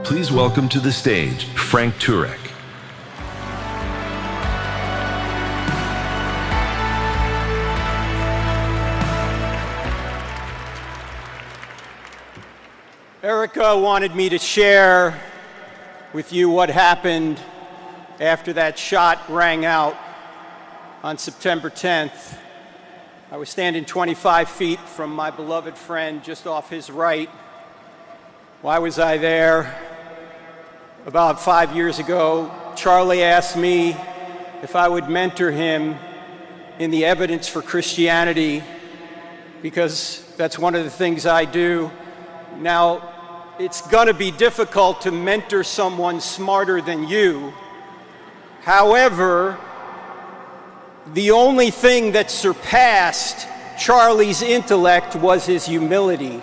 please welcome to the stage Frank Turek. Erica wanted me to share with you what happened after that shot rang out on September 10th. I was standing 25 feet from my beloved friend just off his right. Why was I there? About 5 years ago, Charlie asked me if I would mentor him in the evidence for Christianity, because that's one of the things I do. Now, it's gonna be difficult to mentor someone smarter than you. However, the only thing that surpassed Charlie's intellect was his humility.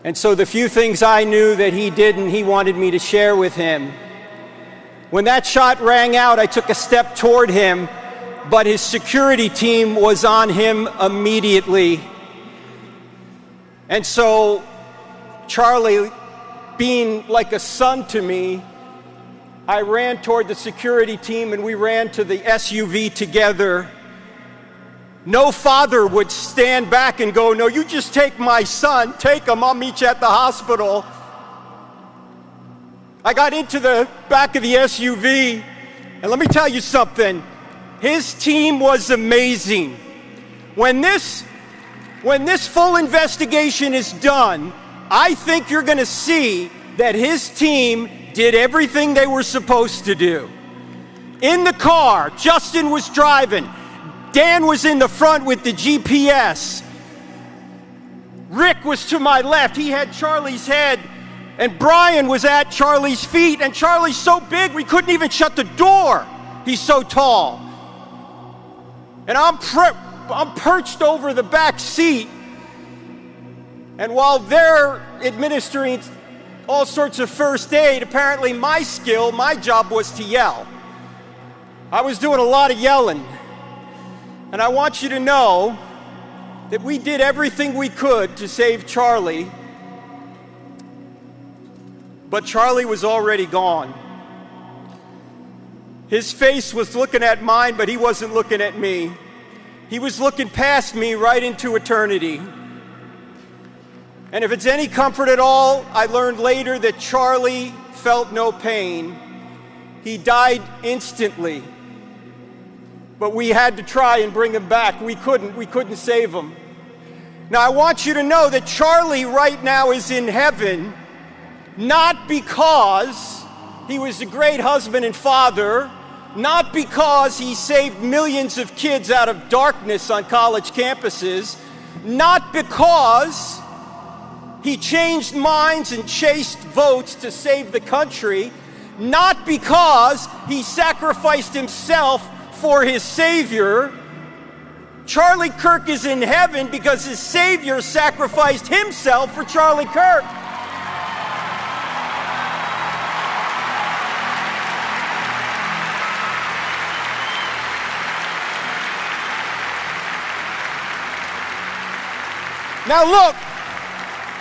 And so the few things I knew that he didn't, he wanted me to share with him. When that shot rang out, I took a step toward him, but his security team was on him immediately. And so Charlie, being like a son to me, I ran toward the security team and we ran to the SUV together. No father would stand back and go, "No, you just take my son, take him, I'll meet you at the hospital." I got into the back of the SUV, and let me tell you something, his team was amazing. When this full investigation is done, I think you're gonna see that his team did everything they were supposed to do. In the car, Justin was driving. Dan was in the front with the GPS. Rick was to my left. He had Charlie's head. And Brian was at Charlie's feet. And Charlie's so big, we couldn't even shut the door. He's so tall. And I'm perched over the back seat. And while they're administering all sorts of first aid, apparently my job was to yell. I was doing a lot of yelling. And I want you to know that we did everything we could to save Charlie, but Charlie was already gone. His face was looking at mine, but he wasn't looking at me. He was looking past me right into eternity. And if it's any comfort at all, I learned later that Charlie felt no pain. He died instantly. But we had to try and bring him back. We couldn't save him. Now I want you to know that Charlie right now is in heaven, not because he was a great husband and father, not because he saved millions of kids out of darkness on college campuses, not because he changed minds and chased votes to save the country, not because he sacrificed himself for his Savior. Charlie Kirk is in heaven because his Savior sacrificed himself for Charlie Kirk. Now look,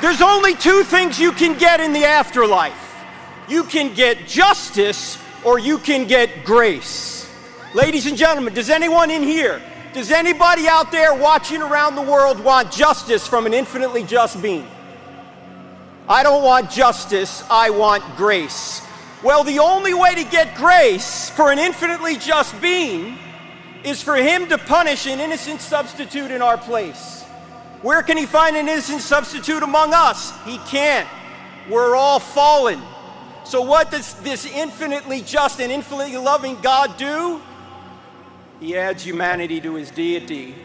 there's only two things you can get in the afterlife. You can get justice or you can get grace. Ladies and gentlemen, does anyone in here, does anybody out there watching around the world want justice from an infinitely just being? I don't want justice, I want grace. Well, the only way to get grace for an infinitely just being is for him to punish an innocent substitute in our place. Where can he find an innocent substitute among us? He can't. We're all fallen. So what does this infinitely just and infinitely loving God do? He adds humanity to his deity.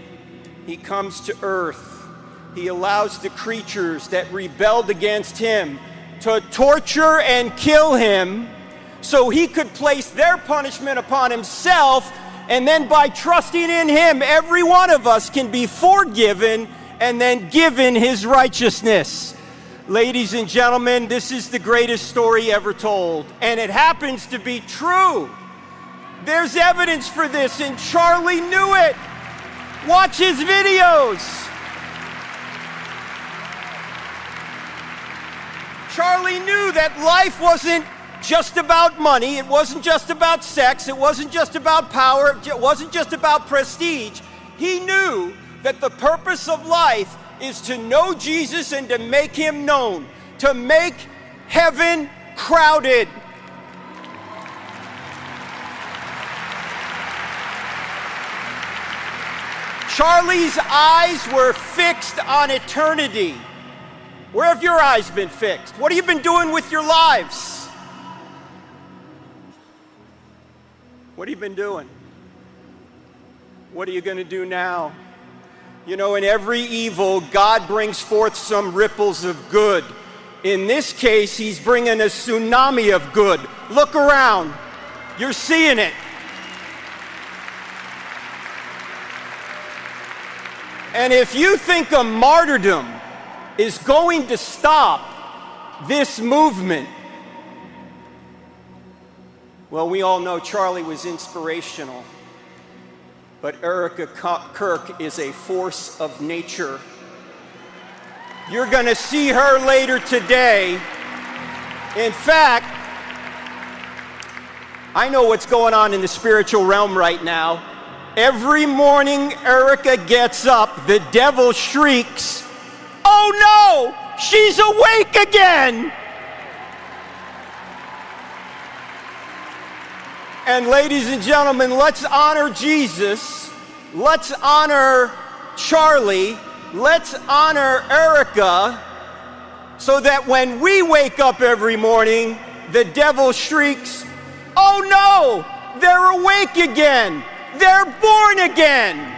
He comes to earth. He allows the creatures that rebelled against him to torture and kill him so he could place their punishment upon himself, and then by trusting in him, every one of us can be forgiven and then given his righteousness. Ladies and gentlemen, this is the greatest story ever told, and it happens to be true. There's evidence for this, and Charlie knew it. Watch his videos. Charlie knew that life wasn't just about money, it wasn't just about sex, it wasn't just about power, it wasn't just about prestige. He knew that the purpose of life is to know Jesus and to make him known, to make heaven crowded. Charlie's eyes were fixed on eternity. Where have your eyes been fixed? What have you been doing with your lives? What have you been doing? What are you going to do now? You know, in every evil, God brings forth some ripples of good. In this case, he's bringing a tsunami of good. Look around. You're seeing it. And if you think a martyrdom is going to stop this movement, well, we all know Charlie was inspirational, but Erica Kirk is a force of nature. You're going to see her later today. In fact, I know what's going on in the spiritual realm right now. Every morning Erica gets up, the devil shrieks, "Oh no, she's awake again!" And ladies and gentlemen, let's honor Jesus, let's honor Charlie, let's honor Erica, so that when we wake up every morning, the devil shrieks, "Oh no, they're awake again, they're born again."